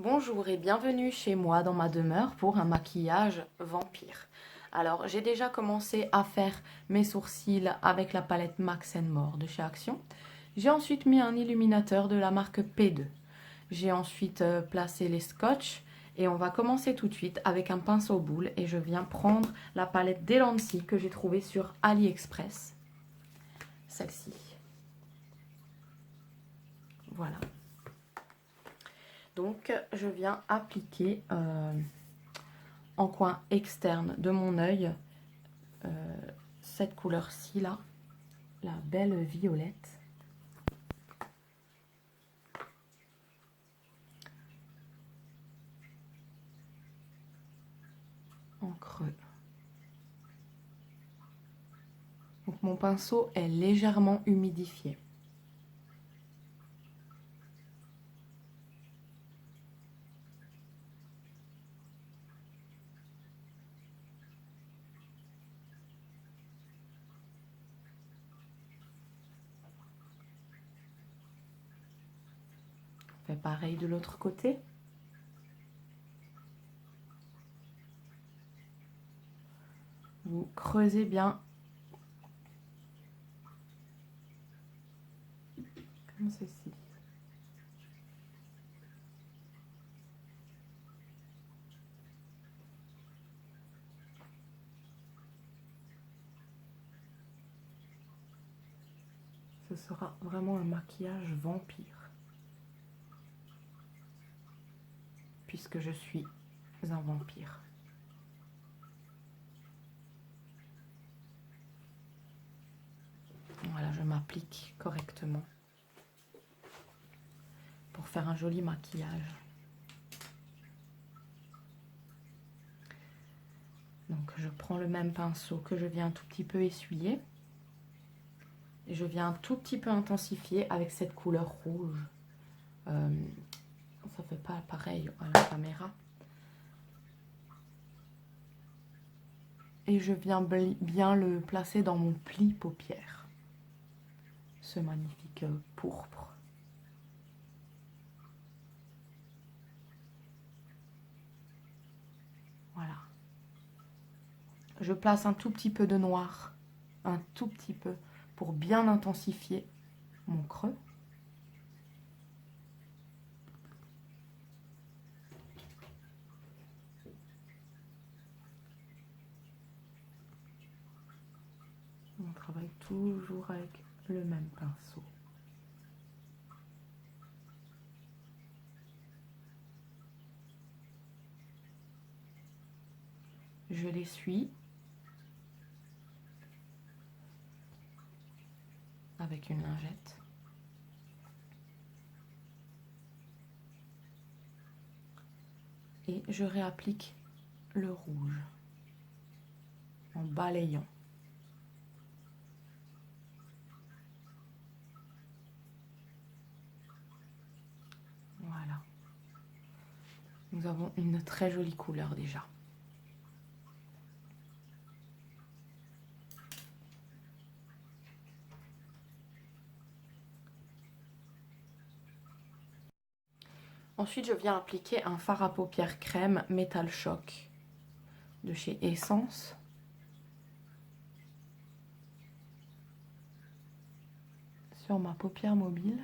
Bonjour et bienvenue chez moi dans ma demeure pour un maquillage vampire. Alors j'ai déjà commencé à faire mes sourcils avec la palette Max More de chez Action. J'ai ensuite mis un illuminateur de la marque P2. J'ai ensuite placé les scotch et on va commencer tout de suite avec un pinceau boule et je viens prendre la palette Delancey que j'ai trouvée sur AliExpress. Celle-ci. Voilà. Donc je viens appliquer en coin externe de mon œil cette couleur-ci là, la belle violette. En creux. Donc mon pinceau est légèrement humidifié. On fait pareil de l'autre côté. Vous creusez bien. Comme ceci. Ce sera vraiment un maquillage vampire. Puisque je suis un vampire. Voilà, je m'applique correctement pour faire un joli maquillage. Donc je prends le même pinceau que je viens un tout petit peu essuyer. Et je viens un tout petit peu intensifier avec cette couleur rouge. Ça fait pas pareil à la caméra. Et je viens bien le placer dans mon pli paupière. Ce magnifique pourpre. Voilà. Je place un tout petit peu de noir. Un tout petit peu. Pour bien intensifier mon creux. On travaille toujours avec le même pinceau. Je l'essuie avec une lingette. Et je réapplique le rouge en balayant. Voilà. Nous avons une très jolie couleur déjà. Ensuite, je viens appliquer un fard à paupières crème Metal Shock de chez Essence. Sur ma paupière mobile.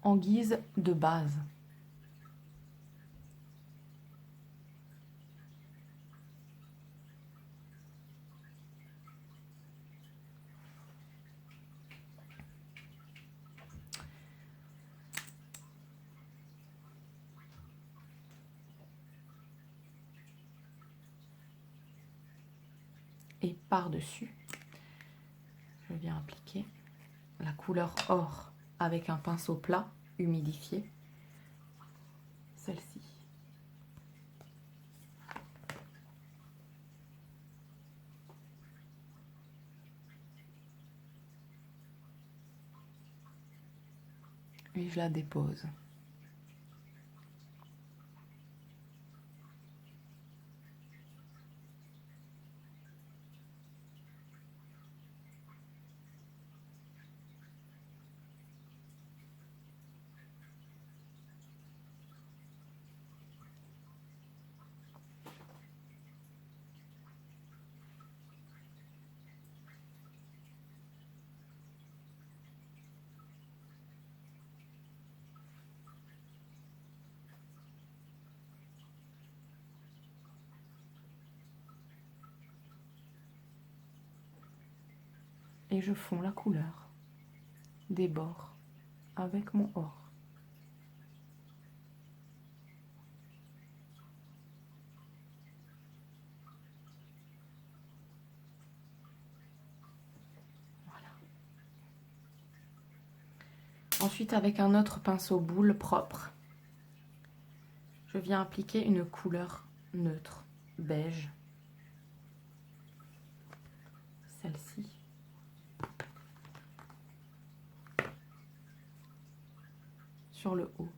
En guise de base. Et par-dessus, je viens appliquer la couleur or avec un pinceau plat humidifié. Celle-ci. Et je la dépose. et je fonds la couleur des bords avec mon or. Voilà. Ensuite, avec un autre pinceau boule propre, je viens appliquer une couleur neutre, beige. Celle-ci. Sur le haut.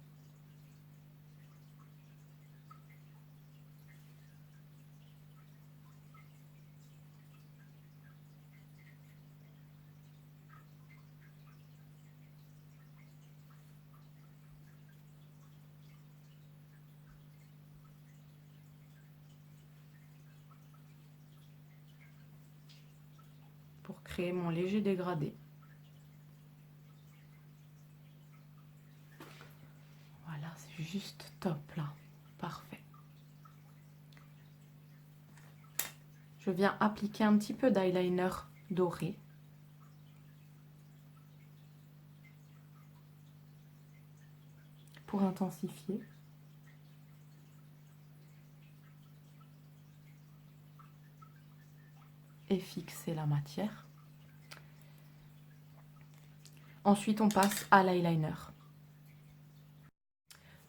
Pour créer mon léger dégradé. Voilà, c'est juste top là. Parfait. Je viens appliquer un petit peu d'eyeliner doré. Pour intensifier. Et fixer la matière. Ensuite, on passe à l'eyeliner.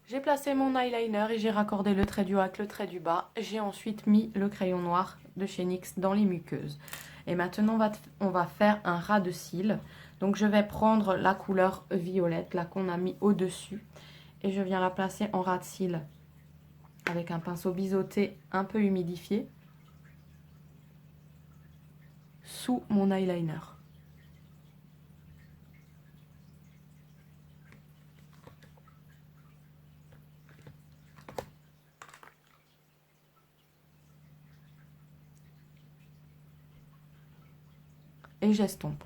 J'ai placé mon eyeliner et j'ai raccordé le trait du haut avec le trait du bas. J'ai ensuite mis le crayon noir de chez NYX dans les muqueuses. Et maintenant, on va faire un ras de cils. Donc, je vais prendre la couleur violette, là qu'on a mis au-dessus. Et je viens la placer en ras de cils avec un pinceau biseauté un peu humidifié sous mon eyeliner. Et j'estompe.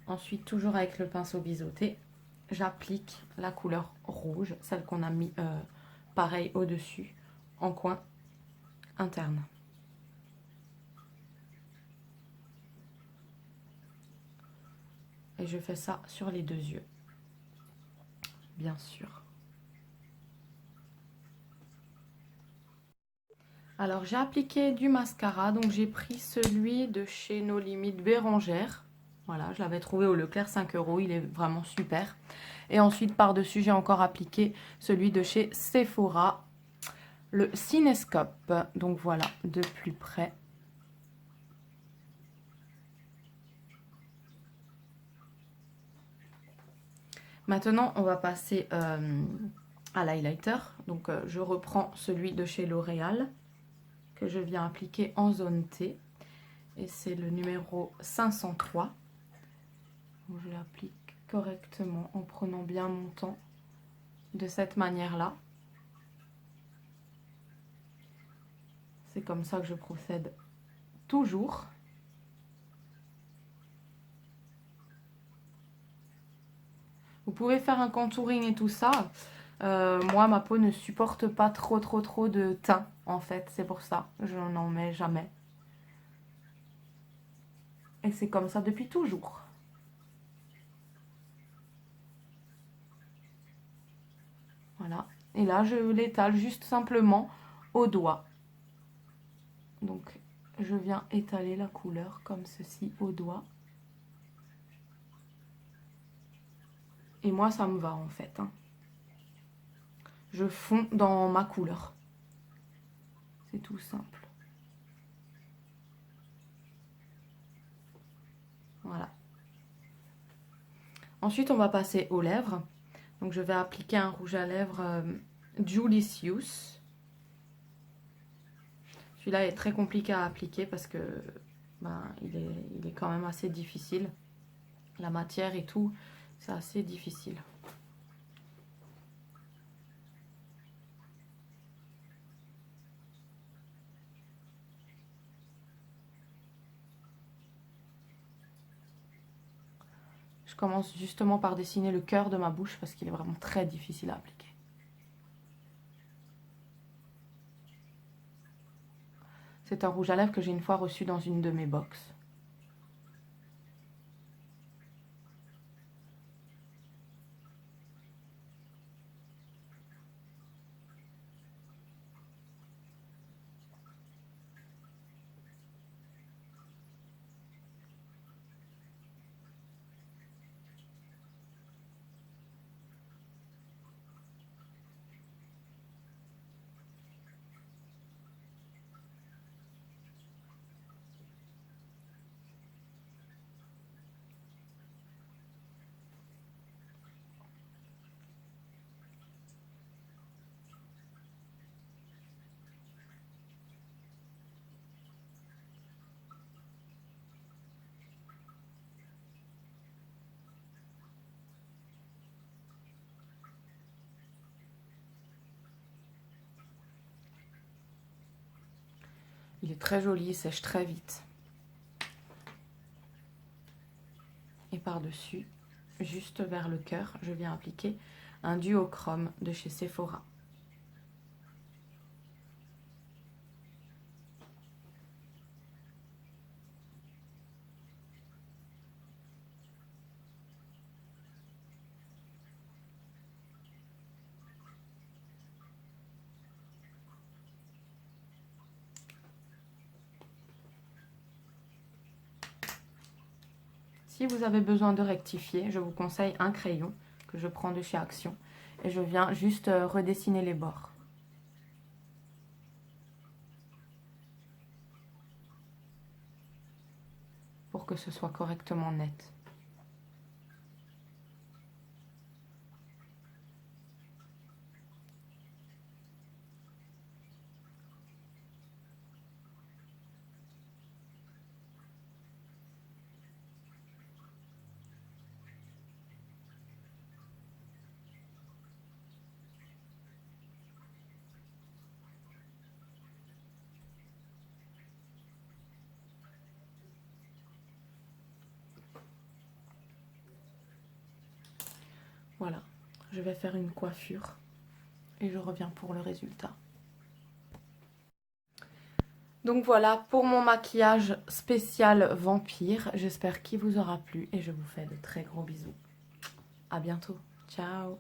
Ensuite, toujours avec le pinceau biseauté, j'applique la couleur rouge, celle qu'on a mis pareil au-dessus, en coin interne. Et je fais ça sur les deux yeux, bien sûr. Alors, j'ai appliqué du mascara, donc j'ai pris celui de chez No Limites Bérangère. Voilà, je l'avais trouvé au Leclerc, 5 €, il est vraiment super. Et ensuite, par-dessus, j'ai encore appliqué celui de chez Sephora, le Cinescope. Donc voilà, de plus près. Maintenant, on va passer à l'highlighter. Donc, je reprends celui de chez L'Oréal que je viens appliquer en zone T. Et c'est le numéro 503. Donc, je l'applique correctement en prenant bien mon temps de cette manière-là. C'est comme ça que je procède toujours. Vous pouvez faire un contouring et tout ça. Moi, ma peau ne supporte pas trop de teint, en fait. C'est pour ça, je n'en mets jamais. Et c'est comme ça depuis toujours. Voilà. Et là, je l'étale juste simplement au doigt. Donc, je viens étaler la couleur comme ceci au doigt. Et moi, ça me va en fait. Hein. Je fonds dans ma couleur. C'est tout simple. Voilà. Ensuite, on va passer aux lèvres. Donc, je vais appliquer un rouge à lèvres Julicius. Celui-là est très compliqué à appliquer parce que il est quand même assez difficile. La matière et tout, c'est assez difficile. commence justement par dessiner le cœur de ma bouche parce qu'il est vraiment très difficile à appliquer. C'est un rouge à lèvres que j'ai une fois reçu dans une de mes box. Il est très joli, il sèche très vite. Et par-dessus, juste vers le cœur, je viens appliquer un duochrome de chez Sephora. Si vous avez besoin de rectifier, je vous conseille un crayon que je prends de chez Action et je viens juste redessiner les bords. Pour que ce soit correctement net. Voilà, je vais faire une coiffure et je reviens pour le résultat. Donc voilà pour mon maquillage spécial vampire. J'espère qu'il vous aura plu et je vous fais de très gros bisous. À bientôt. Ciao.